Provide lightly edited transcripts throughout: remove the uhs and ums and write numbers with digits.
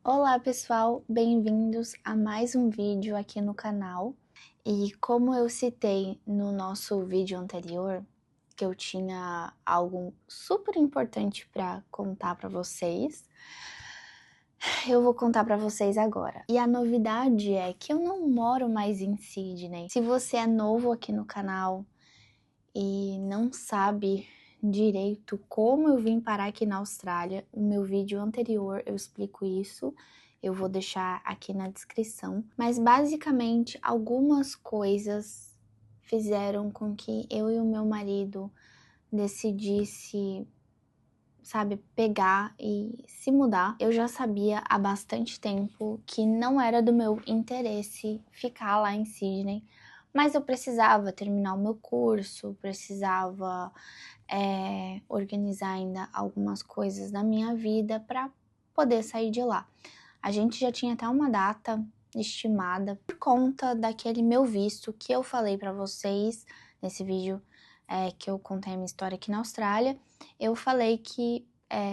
Olá pessoal, bem-vindos a mais um vídeo aqui no canal. E como eu citei no nosso vídeo anterior, que eu tinha algo super importante para contar para vocês, eu vou contar para vocês agora. E a novidade é que eu não moro mais em Sydney. Se você é novo aqui no canal e não sabe direito como eu vim parar aqui na Austrália, o meu vídeo anterior eu explico isso, eu vou deixar aqui na descrição. Mas basicamente algumas coisas fizeram com que eu e o meu marido decidisse, sabe, pegar e se mudar. Eu já sabia há bastante tempo que não era do meu interesse ficar lá em Sydney, mas eu precisava terminar o meu curso, precisava organizar ainda algumas coisas na minha vida para poder sair de lá. A gente já tinha até uma data estimada por conta daquele meu visto que eu falei para vocês nesse vídeo que eu contei a minha história aqui na Austrália. Eu falei que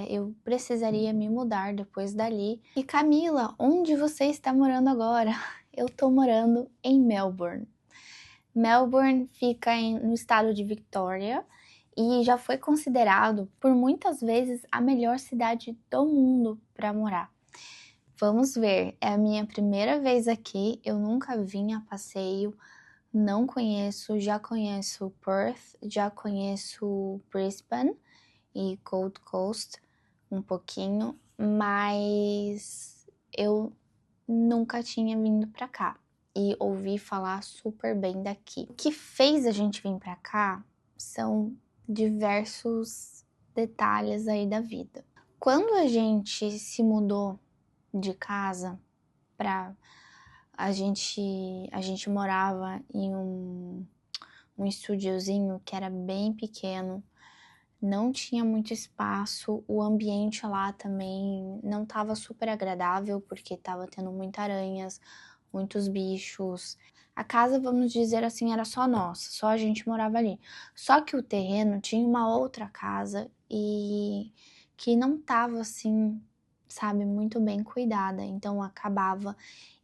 eu precisaria me mudar depois dali. E Camila, onde você está morando agora? Eu tô morando em Melbourne. Melbourne fica no estado de Victoria e já foi considerado por muitas vezes a melhor cidade do mundo para morar. Vamos ver, é a minha primeira vez aqui, eu nunca vim a passeio, não conheço, já conheço Perth, já conheço Brisbane e Gold Coast um pouquinho, mas eu nunca tinha vindo para cá e ouvi falar super bem daqui. O que fez a gente vir para cá são diversos detalhes aí da vida. Quando a gente se mudou de casa para a gente morava em um estúdiozinho que era bem pequeno, não tinha muito espaço, o ambiente lá também não estava super agradável porque estava tendo muitas aranhas, muitos bichos. A casa, vamos dizer assim, era só nossa, só a gente morava ali. Só que o terreno tinha uma outra casa e que não estava assim, sabe, muito bem cuidada, então acabava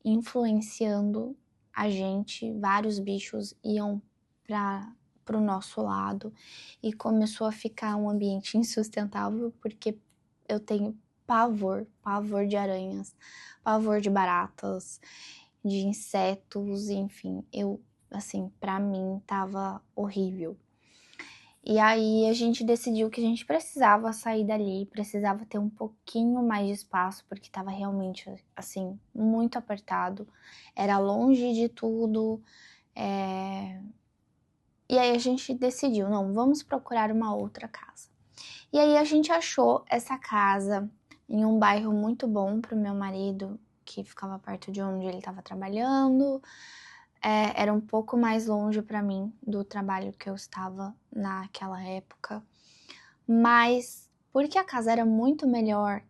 influenciando a gente, vários bichos iam para o nosso lado e começou a ficar um ambiente insustentável porque eu tenho pavor de aranhas, pavor de baratas, de insetos, enfim, assim, pra mim tava horrível. E aí a gente decidiu que a gente precisava sair dali, precisava ter um pouquinho mais de espaço, porque tava realmente, assim, muito apertado, era longe de tudo, E aí a gente decidiu, não, vamos procurar uma outra casa. E aí a gente achou essa casa em um bairro muito bom para o meu marido, que ficava perto de onde ele estava trabalhando. Era um pouco mais longe para mim do trabalho que eu estava naquela época. Mas porque a casa era muito melhor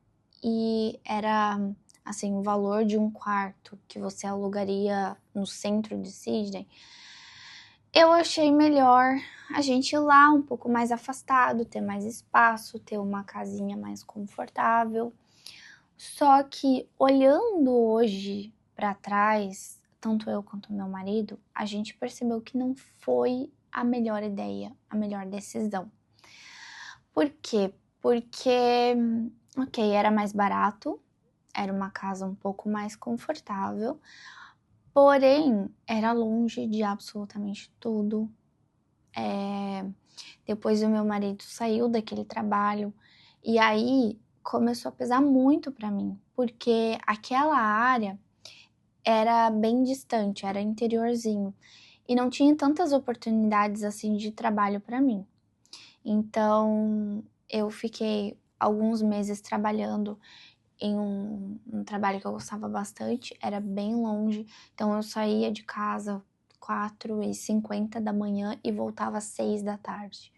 e era assim, o valor de um quarto que você alugaria no centro de Sydney, eu achei melhor a gente ir lá um pouco mais afastado, ter mais espaço, ter uma casinha mais confortável. Só que olhando hoje para trás, tanto eu quanto meu marido, a gente percebeu que não foi a melhor ideia, a melhor decisão. Por quê? Porque, ok, era mais barato, era uma casa um pouco mais confortável, porém era longe de absolutamente tudo. Depois o meu marido saiu daquele trabalho e aí começou a pesar muito para mim, porque aquela área era bem distante, era interiorzinho e não tinha tantas oportunidades assim de trabalho para mim. Então eu fiquei alguns meses trabalhando em um trabalho que eu gostava bastante, era bem longe, então eu saía de casa 4h50 da manhã e voltava às 6 da tarde.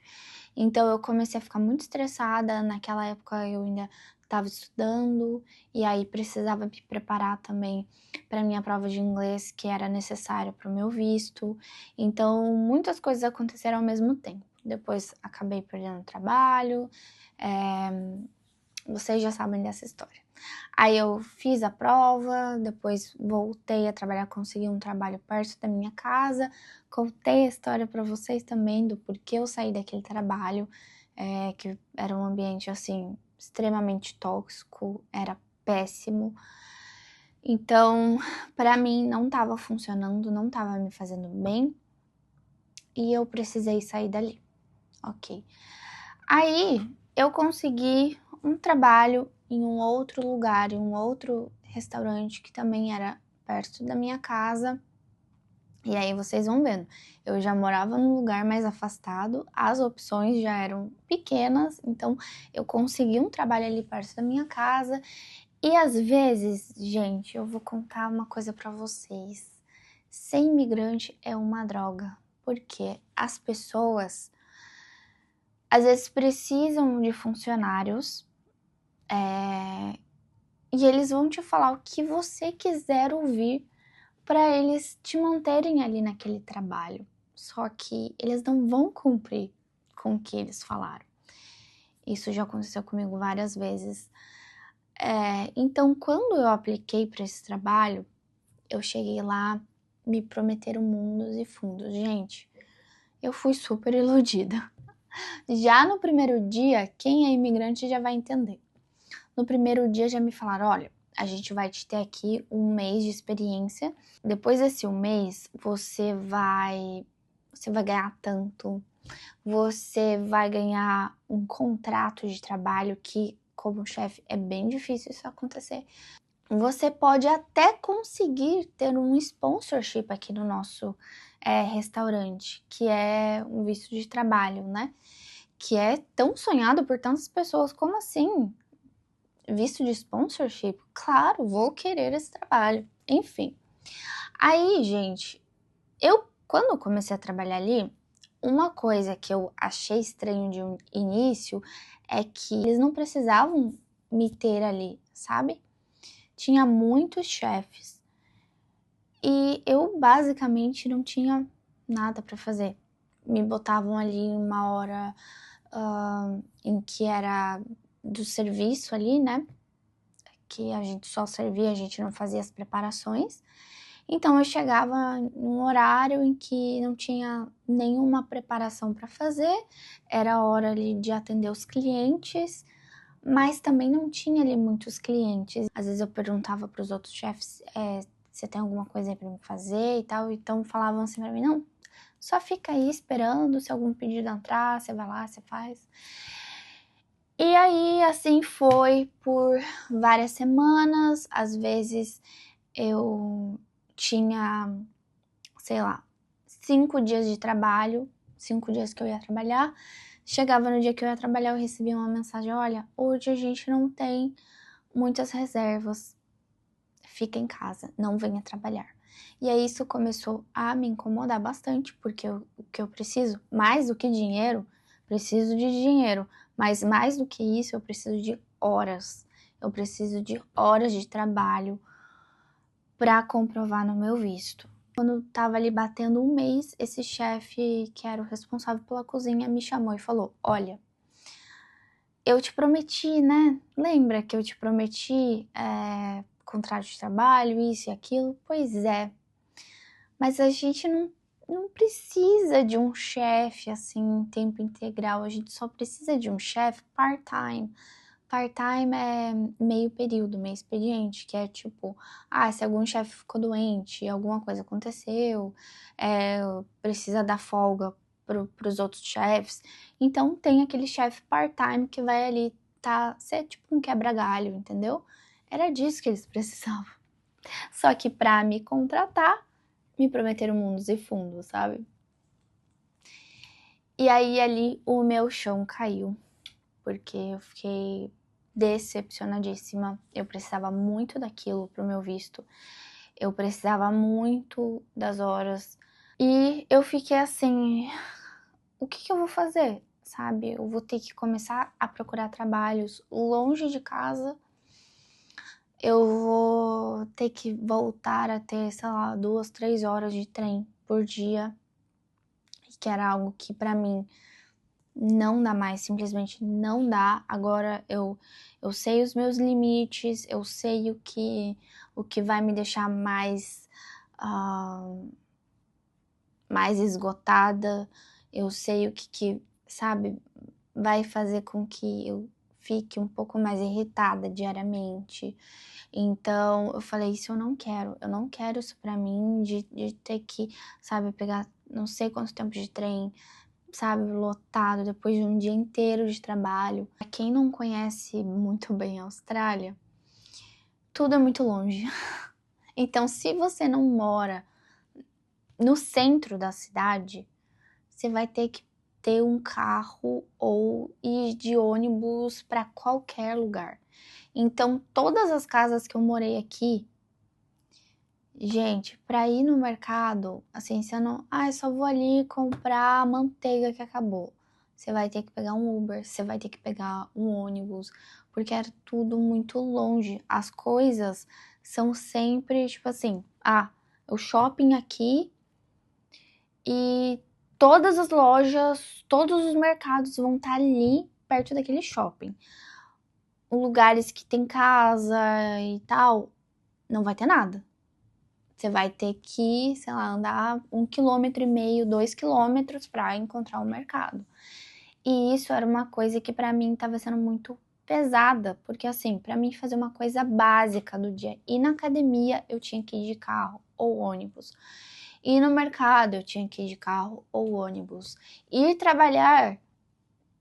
Então eu comecei a ficar muito estressada, naquela época eu ainda estava estudando e aí precisava me preparar também para minha prova de inglês que era necessária para o meu visto. Então muitas coisas aconteceram ao mesmo tempo. Depois acabei perdendo o trabalho, Vocês já sabem dessa história. Aí eu fiz a prova, depois voltei a trabalhar, consegui um trabalho perto da minha casa, contei a história para vocês também do porquê eu saí daquele trabalho, que era um ambiente, assim, extremamente tóxico, era péssimo. Então, para mim, não estava funcionando, não estava me fazendo bem, e eu precisei sair dali. Ok. Aí, eu consegui um trabalho em um outro lugar, em um outro restaurante que também era perto da minha casa. E aí vocês vão vendo, eu já morava num lugar mais afastado, as opções já eram pequenas, então eu consegui um trabalho ali perto da minha casa. E às vezes, gente, eu vou contar uma coisa pra vocês. Ser imigrante é uma droga, porque as pessoas às vezes precisam de funcionários, e eles vão te falar o que você quiser ouvir para eles te manterem ali naquele trabalho. Só que eles não vão cumprir com o que eles falaram. Isso já aconteceu comigo várias vezes. Então, quando eu apliquei para esse trabalho, eu cheguei lá, me prometeram mundos e fundos. Gente, eu fui super iludida. Já no primeiro dia, quem é imigrante já vai entender. No primeiro dia já me falaram, olha, a gente vai te ter aqui um mês de experiência. Depois desse um mês, você vai ganhar tanto. Você vai ganhar um contrato de trabalho que, como chefe, é bem difícil isso acontecer. Você pode até conseguir ter um sponsorship aqui no nosso restaurante, que é um visto de trabalho, né? Que é tão sonhado por tantas pessoas. Como assim? Visto de sponsorship? Claro, vou querer esse trabalho. Enfim. Aí, gente, quando eu comecei a trabalhar ali, uma coisa que eu achei estranho de um início é que eles não precisavam me ter ali, sabe? Tinha muitos chefes e eu basicamente não tinha nada para fazer. Me botavam ali uma hora em que era do serviço ali, né? Que a gente só servia, a gente não fazia as preparações. Então eu chegava num horário em que não tinha nenhuma preparação para fazer, era hora ali de atender os clientes, mas também não tinha ali muitos clientes. Às vezes eu perguntava para os outros chefes, você tem alguma coisa aí para me fazer e tal, então falavam assim para mim, não, só fica aí esperando, se algum pedido entrar, você vai lá, você faz. E aí, assim foi por várias semanas, às vezes eu tinha, sei lá, 5 dias de trabalho, 5 dias que eu ia trabalhar. Chegava no dia que eu ia trabalhar, eu recebia uma mensagem, olha, hoje a gente não tem muitas reservas, fica em casa, não venha trabalhar. E aí isso começou a me incomodar bastante, porque o que eu preciso, mais do que dinheiro, preciso de dinheiro, mas mais do que isso, eu preciso de horas. Eu preciso de horas de trabalho para comprovar no meu visto. Quando tava ali batendo um mês, esse chefe, que era o responsável pela cozinha, me chamou e falou, olha, eu te prometi, né? Lembra que eu te prometi contrato de trabalho, isso e aquilo? Pois é. Mas a gente não precisa de um chefe, assim, em tempo integral. A gente só precisa de um chefe part-time. Part-time é meio período, meio expediente, que é tipo, se algum chefe ficou doente, alguma coisa aconteceu, precisa dar folga pros outros chefes. Então tem aquele chefe part-time que vai ali ser tipo um quebra-galho, entendeu? Era disso que eles precisavam. Só que pra me contratar, me prometeram mundos e fundos, sabe? E aí ali o meu chão caiu, porque eu fiquei decepcionadíssima. Eu precisava muito daquilo pro meu visto. Eu precisava muito das horas. E eu fiquei assim, o que eu vou fazer? Sabe? Eu vou ter que começar a procurar trabalhos longe de casa. Eu vou ter que voltar a ter, sei lá, 2, 3 horas de trem por dia, que era algo que pra mim não dá mais, simplesmente não dá. Agora eu sei os meus limites, eu sei o que vai me deixar mais, mais esgotada, eu sei o que, sabe, vai fazer com que eu fique um pouco mais irritada diariamente. Então eu falei, isso eu não quero isso pra mim, de ter que, sabe, pegar não sei quanto tempo de trem, sabe, lotado depois de um dia inteiro de trabalho. Pra quem não conhece muito bem a Austrália, tudo é muito longe. Então, se você não mora no centro da cidade, você vai ter que ter um carro ou ir de ônibus para qualquer lugar. Então, todas as casas que eu morei aqui, gente, para ir no mercado, assim, você não, eu só vou ali comprar a manteiga que acabou. Você vai ter que pegar um Uber, você vai ter que pegar um ônibus, porque era tudo muito longe. As coisas são sempre, tipo assim, o shopping aqui e todas as lojas, todos os mercados vão estar ali perto daquele shopping. Lugares que tem casa e tal, não vai ter nada. Você vai ter que, sei lá, andar 1,5 km, 2 km para encontrar o mercado. E isso era uma coisa que para mim estava sendo muito pesada, porque assim, para mim fazer uma coisa básica do dia, ir na academia eu tinha que ir de carro ou ônibus. Ir no mercado eu tinha que ir de carro ou ônibus. Ir trabalhar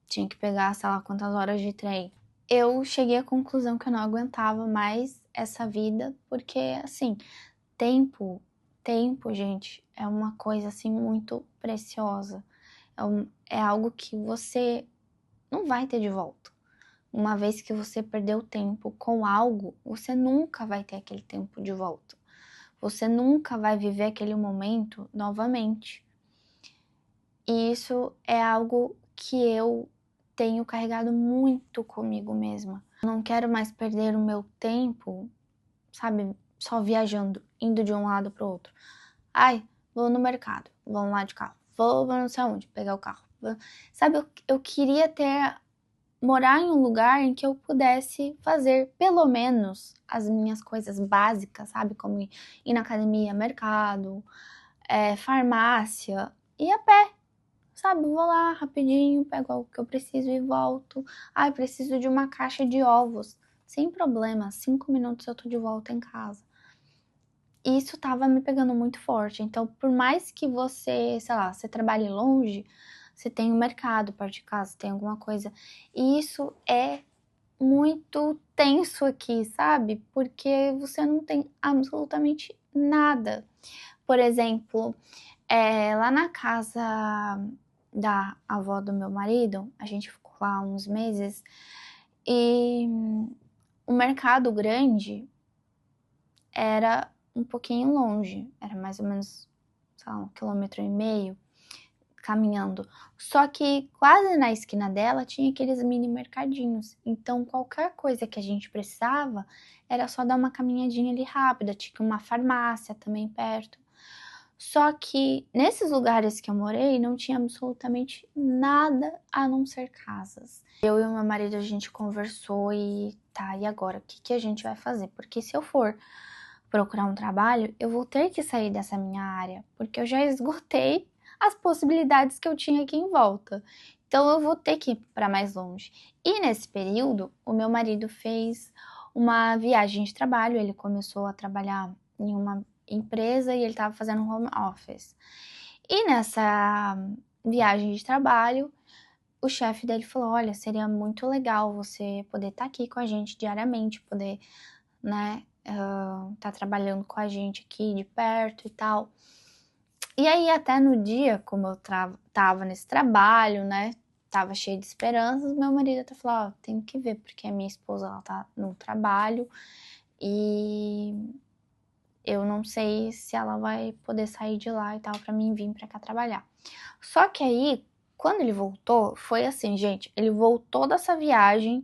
tinha que pegar, sei lá, quantas horas de trem. Eu cheguei à conclusão que eu não aguentava mais essa vida, porque assim, tempo, gente, é uma coisa assim muito preciosa. É algo que você não vai ter de volta. Uma vez que você perdeu tempo com algo, você nunca vai ter aquele tempo de volta. Você nunca vai viver aquele momento novamente. E isso é algo que eu tenho carregado muito comigo mesma. Eu não quero mais perder o meu tempo, sabe, só viajando, indo de um lado para o outro. Vou no mercado, vamos lá de carro, vou não sei aonde, pegar o carro. Sabe, eu queria morar em um lugar em que eu pudesse fazer pelo menos as minhas coisas básicas, sabe, como ir na academia, mercado, farmácia, e a pé. Sabe, vou lá rapidinho, pego o que eu preciso e volto. Preciso de uma caixa de ovos. Sem problema, 5 minutos eu tô de volta em casa. E isso tava me pegando muito forte. Então, por mais que você, sei lá, você trabalhe longe, você tem um mercado perto de casa, tem alguma coisa. E isso é muito tenso aqui, sabe? Porque você não tem absolutamente nada. Por exemplo, lá na casa da avó do meu marido, a gente ficou lá uns meses, e o mercado grande era um pouquinho longe, era mais ou menos, sei lá, 1,5 km caminhando. Só que quase na esquina dela tinha aqueles mini mercadinhos. Então qualquer coisa que a gente precisava era só dar uma caminhadinha ali rápida. Tinha uma farmácia também perto. Só que nesses lugares que eu morei não tinha absolutamente nada a não ser casas. Eu e o meu marido, a gente conversou e e agora? O que a gente vai fazer? Porque se eu for procurar um trabalho, eu vou ter que sair dessa minha área, porque eu já esgotei as possibilidades que eu tinha aqui em volta. Então eu vou ter que ir para mais longe. E nesse período, o meu marido fez uma viagem de trabalho, ele começou a trabalhar em uma empresa e ele estava fazendo home office. E nessa viagem de trabalho, o chefe dele falou: olha, seria muito legal você poder estar aqui com a gente diariamente, poder, né, tá trabalhando com a gente aqui de perto e tal. E aí, até no dia, como eu tava nesse trabalho, né, tava cheia de esperanças, meu marido até falou: ó, tenho que ver, porque a minha esposa, ela tá no trabalho e eu não sei se ela vai poder sair de lá e tal pra mim vir pra cá trabalhar. Só que aí, quando ele voltou, foi assim, gente, ele voltou dessa viagem,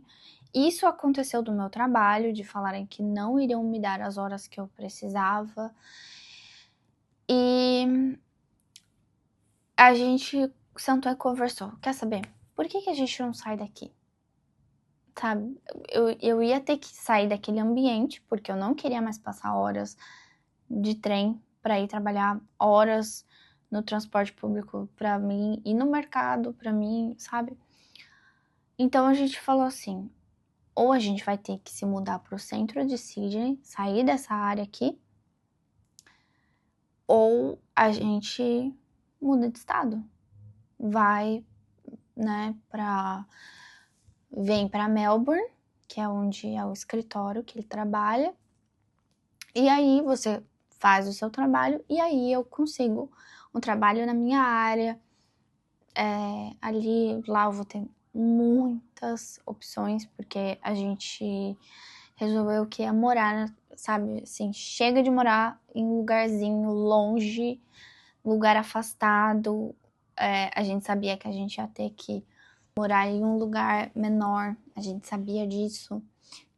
isso aconteceu do meu trabalho, de falarem que não iriam me dar as horas que eu precisava. E a gente sentou e conversou. Quer saber? por que a gente não sai daqui? Sabe? Eu ia ter que sair daquele ambiente, porque eu não queria mais passar horas de trem para ir trabalhar, horas no transporte público para mim, ir no mercado para mim, sabe? Então a gente falou assim, ou a gente vai ter que se mudar para o centro de Sydney, sair dessa área aqui, ou a gente muda de estado, vai, né, vem para Melbourne, que é onde é o escritório que ele trabalha, e aí você faz o seu trabalho, e aí eu consigo um trabalho na minha área, ali, lá eu vou ter muitas opções, porque a gente resolveu que ia morar, sabe, assim, chega de morar em um lugarzinho longe, lugar afastado, a gente sabia que a gente ia ter que morar em um lugar menor, a gente sabia disso,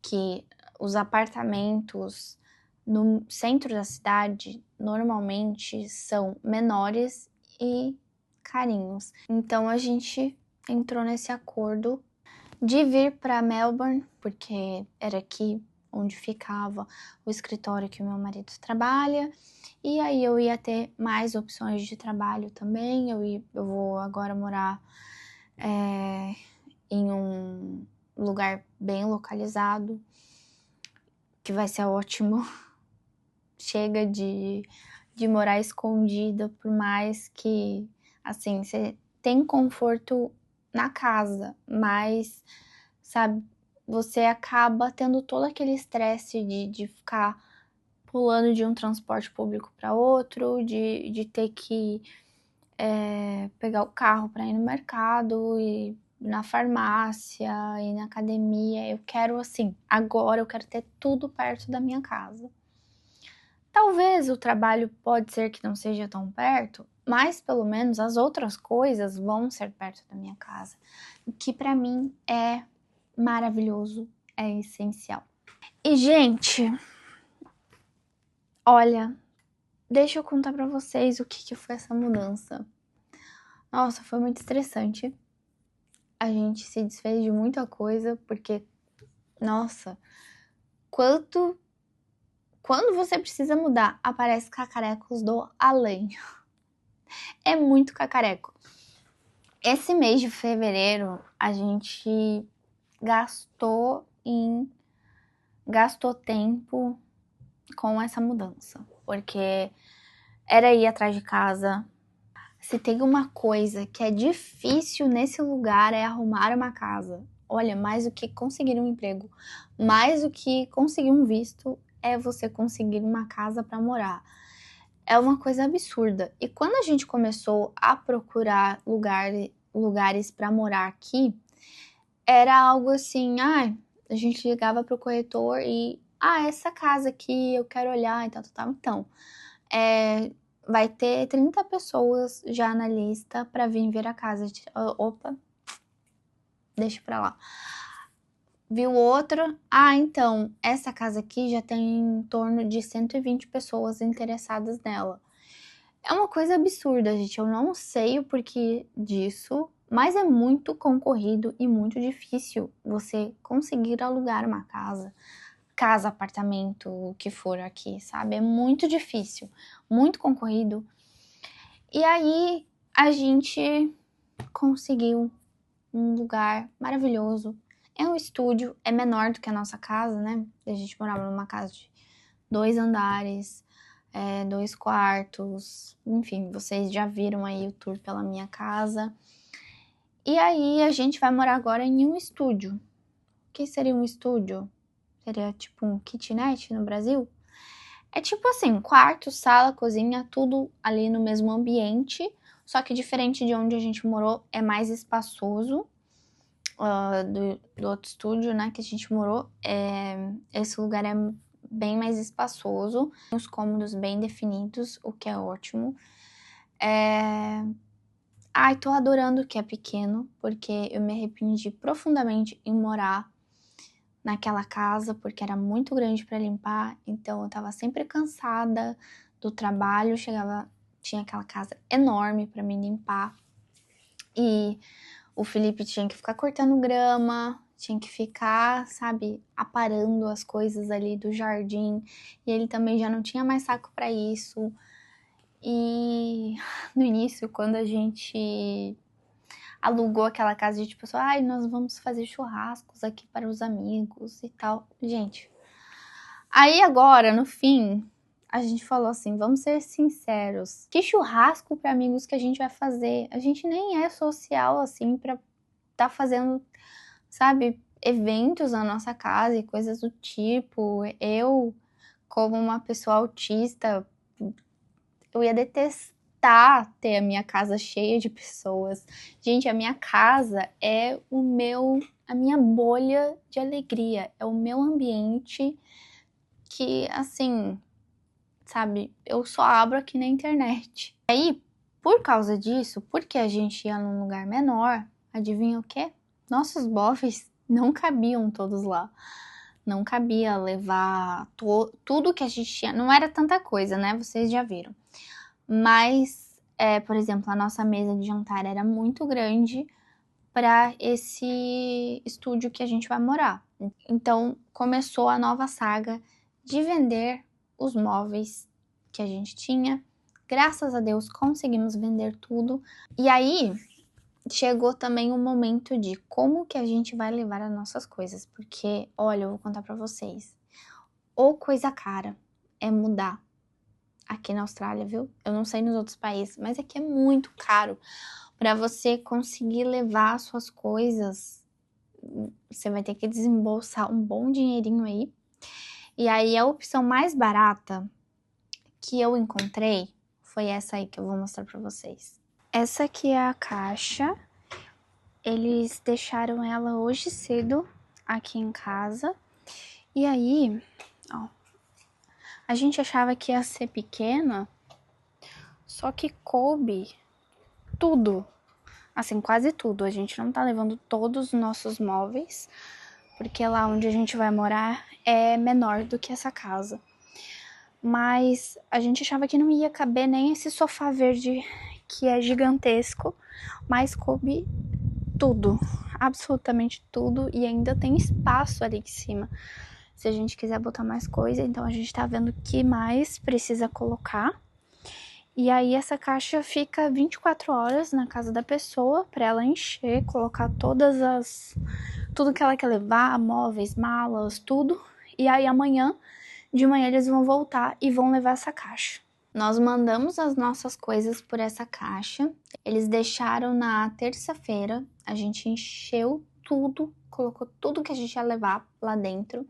que os apartamentos no centro da cidade normalmente são menores e carinhos. Então a gente entrou nesse acordo de vir para Melbourne, porque era aqui onde ficava o escritório que o meu marido trabalha, e aí eu ia ter mais opções de trabalho também. Eu vou agora morar em um lugar bem localizado, que vai ser ótimo. Chega de morar escondida, por mais que, assim, você tem conforto na casa, mas, sabe, você acaba tendo todo aquele estresse de ficar pulando de um transporte público para outro, de ter que pegar o carro para ir no mercado e na farmácia e na academia. Eu quero, assim, agora eu quero ter tudo perto da minha casa. Talvez o trabalho pode ser que não seja tão perto, mas pelo menos as outras coisas vão ser perto da minha casa, o que para mim é maravilhoso, é essencial. E gente, olha, deixa eu contar para vocês o que foi essa mudança. Nossa, foi muito estressante. A gente se desfez de muita coisa, porque, nossa, quando você precisa mudar, aparece cacarecos do além. É muito cacareco. Esse mês de fevereiro, a gente gastou tempo com essa mudança, porque era ir atrás de casa. Se tem uma coisa que é difícil nesse lugar é arrumar uma casa. Olha, mais do que conseguir um emprego, mais do que conseguir um visto, é você conseguir uma casa para morar. É uma coisa absurda. E quando a gente começou a procurar lugares para morar aqui, era algo assim, a gente ligava pro corretor e, essa casa aqui eu quero olhar e tal. Então, vai ter 30 pessoas já na lista para vir ver a casa. Opa, deixa pra lá. Viu outra? Então, essa casa aqui já tem em torno de 120 pessoas interessadas nela. É uma coisa absurda, gente. Eu não sei o porquê disso, mas é muito concorrido e muito difícil você conseguir alugar uma casa, apartamento, o que for aqui, sabe? É muito difícil, muito concorrido. E aí a gente conseguiu um lugar maravilhoso. É um estúdio, é menor do que a nossa casa, né? A gente morava numa casa de 2 andares, 2 quartos, enfim, vocês já viram aí o tour pela minha casa. E aí a gente vai morar agora em um estúdio. O que seria um estúdio? Seria tipo um kitnet no Brasil? É tipo assim, quarto, sala, cozinha, tudo ali no mesmo ambiente, só que diferente de onde a gente morou, é mais espaçoso. Do outro estúdio, né, que a gente morou, esse lugar é bem mais espaçoso, os cômodos bem definidos, o que é ótimo. Tô adorando que é pequeno, porque eu me arrependi profundamente em morar naquela casa, porque era muito grande para limpar, então eu tava sempre cansada do trabalho, tinha aquela casa enorme para me limpar, e O Felipe tinha que ficar cortando grama, tinha que ficar, sabe, aparando as coisas ali do jardim. E ele também já não tinha mais saco para isso. E no início, quando a gente alugou aquela casa, a gente pensou, ai, nós vamos fazer churrascos aqui para os amigos e tal. Gente, aí agora, no fim, a gente falou assim, vamos ser sinceros, que churrasco para amigos que a gente vai fazer? A gente nem é social assim para tá fazendo, sabe, eventos na nossa casa e coisas do tipo. Eu, como uma pessoa autista, eu ia detestar ter a minha casa cheia de pessoas. Gente, a minha casa é a minha bolha de alegria, é o meu ambiente que, assim, sabe, eu só abro aqui na internet. Aí, por causa disso, porque a gente ia num lugar menor, adivinha o quê? Nossos móveis não cabiam todos lá. Não cabia levar tudo que a gente tinha. Não era tanta coisa, né? Vocês já viram. Mas, por exemplo, a nossa mesa de jantar era muito grande para esse estúdio que a gente vai morar. Então, começou a nova saga de vender os móveis que a gente tinha. Graças a Deus, conseguimos vender tudo. E aí, chegou também o momento de como que a gente vai levar as nossas coisas. Porque, olha, eu vou contar para vocês. Ou coisa cara é mudar aqui na Austrália, viu? Eu não sei nos outros países, mas aqui é muito caro. Para você conseguir levar as suas coisas, você vai ter que desembolsar um bom dinheirinho aí. E aí a opção mais barata que eu encontrei foi essa aí que eu vou mostrar para vocês. Essa aqui é a caixa. Eles deixaram ela hoje cedo aqui em casa. E aí, ó, a gente achava que ia ser pequena, só que coube tudo. Assim, quase tudo. A gente não tá levando todos os nossos móveis, porque lá onde a gente vai morar é menor do que essa casa. Mas a gente achava que não ia caber nem esse sofá verde, que é gigantesco, mas coube tudo, absolutamente tudo, e ainda tem espaço ali em cima. Se a gente quiser botar mais coisa, então a gente tá vendo o que mais precisa colocar. E aí essa caixa fica 24 horas na casa da pessoa para ela encher, colocar tudo que ela quer levar, móveis, malas, tudo. E aí amanhã, de manhã eles vão voltar e vão levar essa caixa. Nós mandamos as nossas coisas por essa caixa. Eles deixaram na terça-feira, a gente encheu tudo, colocou tudo que a gente ia levar lá dentro.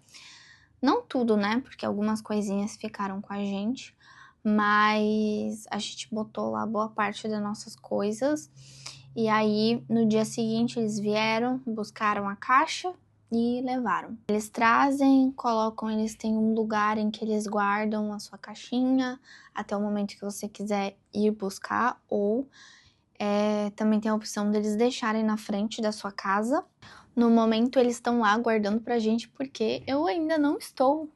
Não tudo, né? Porque algumas coisinhas ficaram com a gente. Mas a gente botou lá boa parte das nossas coisas. E aí, no dia seguinte, eles vieram, buscaram a caixa e levaram. Eles trazem, colocam, eles têm um lugar em que eles guardam a sua caixinha até o momento que você quiser ir buscar, ou também tem a opção deles deixarem na frente da sua casa. No momento, eles estão lá guardando pra gente, porque eu ainda não estou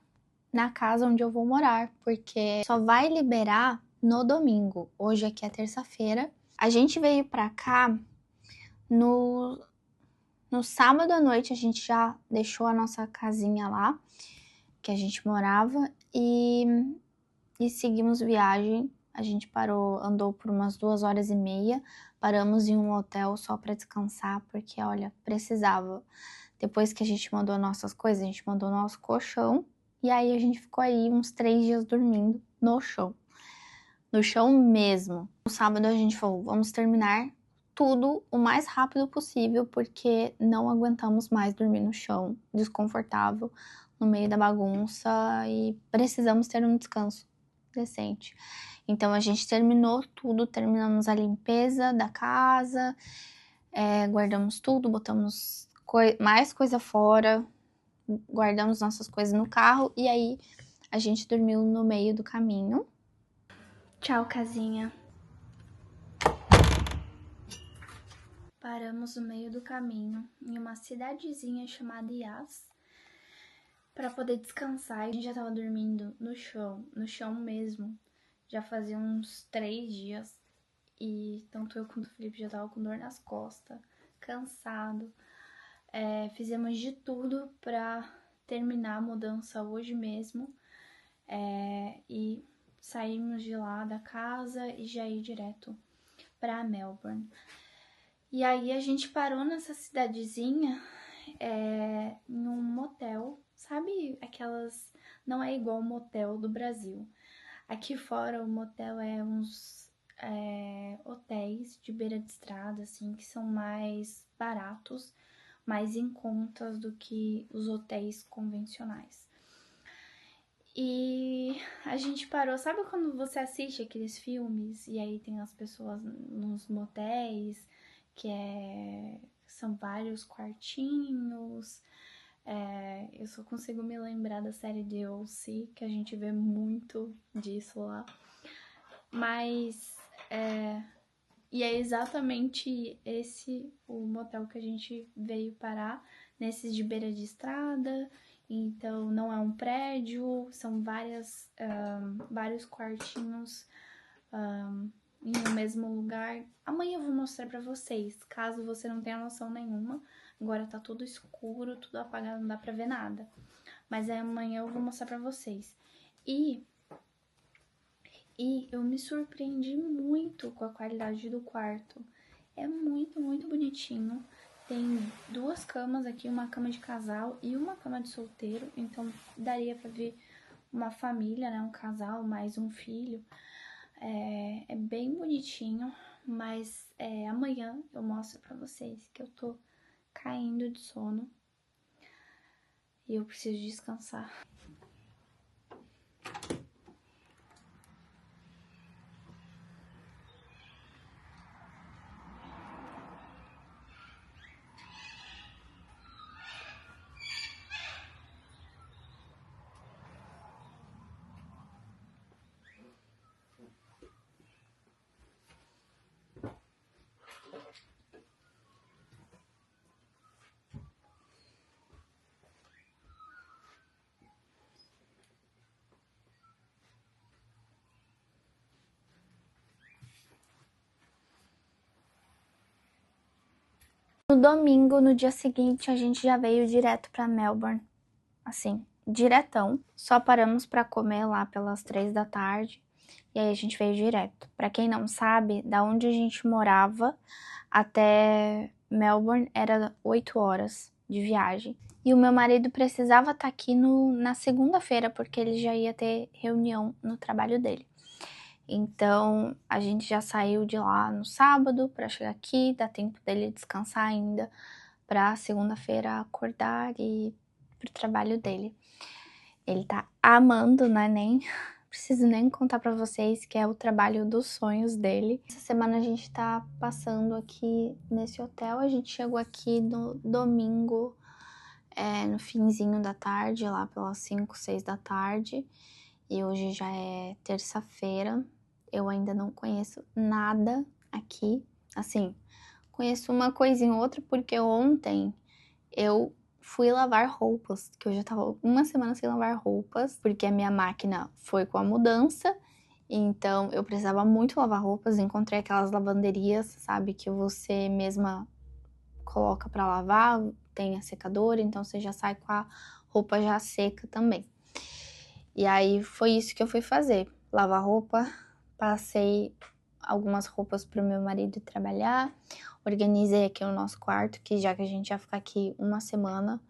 na casa onde eu vou morar, porque só vai liberar no domingo. Hoje aqui é terça-feira. A gente veio pra cá no sábado à noite, a gente já deixou a nossa casinha lá, que a gente morava, e seguimos viagem. A gente parou, andou por umas 2 horas e meia, paramos em um hotel só pra descansar, porque, olha, precisava. Depois que a gente mandou nossas coisas, a gente mandou nosso colchão, e aí a gente ficou aí uns 3 dias dormindo no chão. No chão mesmo. No sábado a gente falou, vamos terminar tudo o mais rápido possível, porque não aguentamos mais dormir no chão, desconfortável, no meio da bagunça, e precisamos ter um descanso decente. Então a gente terminou tudo, terminamos a limpeza da casa, guardamos tudo, botamos mais coisa fora, guardamos nossas coisas no carro, e aí a gente dormiu no meio do caminho. Tchau, casinha. Paramos no meio do caminho, em uma cidadezinha chamada Yas, para poder descansar. A gente já tava dormindo no chão mesmo, já fazia uns 3 dias, e tanto eu quanto o Felipe já tava com dor nas costas, cansado. Fizemos de tudo pra terminar a mudança hoje mesmo. E saímos de lá da casa e já ir direto pra Melbourne. E aí a gente parou nessa cidadezinha, em um motel, sabe aquelas... Não é igual o motel do Brasil. Aqui fora o motel é uns hotéis de beira de estrada, assim, que são mais baratos, mais em contas do que os hotéis convencionais. E a gente parou, sabe quando você assiste aqueles filmes e aí tem as pessoas nos motéis, são vários quartinhos. Eu só consigo me lembrar da série de O.C., que a gente vê muito disso lá. Mas, e é exatamente esse o motel que a gente veio parar, nesses de beira de estrada. Então, não é um prédio, são vários quartinhos em um mesmo lugar. Amanhã eu vou mostrar pra vocês, caso você não tenha noção nenhuma. Agora tá tudo escuro, tudo apagado, não dá pra ver nada. Mas amanhã eu vou mostrar pra vocês. E eu me surpreendi muito com a qualidade do quarto. É muito, muito bonitinho. Tem 2 camas aqui, uma cama de casal e uma cama de solteiro. Então, daria pra ver uma família, né? Um casal, mais um filho. É bem bonitinho, mas amanhã eu mostro pra vocês que eu tô caindo de sono e eu preciso descansar. No domingo, no dia seguinte, a gente já veio direto pra Melbourne, assim, diretão. Só paramos pra comer lá pelas 3 da tarde e aí a gente veio direto. Pra quem não sabe, da onde a gente morava até Melbourne era 8 horas de viagem. E o meu marido precisava estar aqui na segunda-feira, porque ele já ia ter reunião no trabalho dele. Então, a gente já saiu de lá no sábado pra chegar aqui, dá tempo dele descansar ainda pra segunda-feira acordar e ir pro trabalho dele. Ele tá amando, né? Nem preciso nem contar pra vocês que é o trabalho dos sonhos dele. Essa semana a gente tá passando aqui nesse hotel. A gente chegou aqui no domingo, no finzinho da tarde, lá pelas 5, 6 da tarde. E hoje já é terça-feira. Eu ainda não conheço nada aqui. Assim, conheço uma coisinha ou outra porque ontem eu fui lavar roupas, que eu já tava uma semana sem lavar roupas, porque a minha máquina foi com a mudança, então eu precisava muito lavar roupas. Encontrei aquelas lavanderias, sabe, que você mesma coloca pra lavar, tem a secadora, então você já sai com a roupa já seca também. E aí foi isso que eu fui fazer, lavar roupa, passei algumas roupas pro meu marido trabalhar, organizei aqui o nosso quarto, que já que a gente ia ficar aqui uma semana,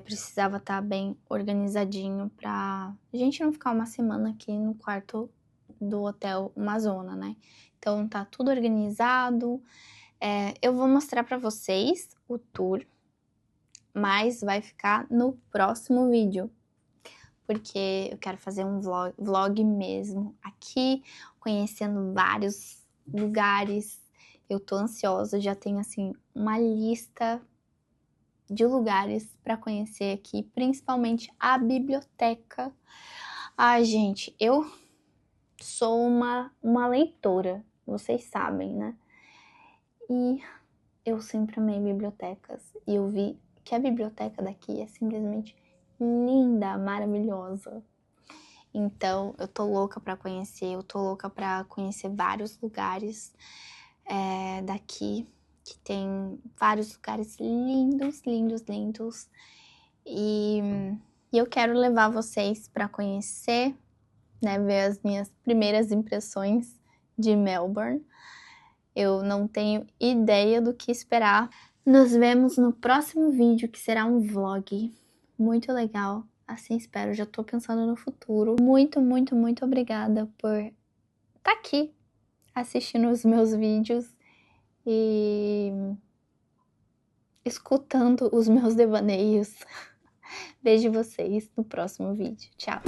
precisava estar bem organizadinho pra gente não ficar uma semana aqui no quarto do hotel, uma zona, né? Então tá tudo organizado. Eu vou mostrar pra vocês o tour, mas vai ficar no próximo vídeo, porque eu quero fazer um vlog mesmo aqui, conhecendo vários lugares. Eu tô ansiosa, já tenho assim uma lista de lugares para conhecer aqui, principalmente a biblioteca. Ai, gente, eu sou uma leitora, vocês sabem, né? E eu sempre amei bibliotecas e eu vi que a biblioteca daqui é simplesmente linda, maravilhosa. Então, eu tô louca pra conhecer, eu tô louca pra conhecer vários lugares daqui, que que tem vários lugares lindos, lindos, lindos. E eu quero levar vocês para conhecer, né, ver as minhas primeiras impressões de Melbourne. Eu não tenho ideia do que esperar. Nos vemos no próximo vídeo, que será um vlog muito legal. Assim espero, já tô pensando no futuro. Muito, muito, muito obrigada por estar aqui assistindo os meus vídeos e escutando os meus devaneios. Vejo vocês no próximo vídeo. Tchau!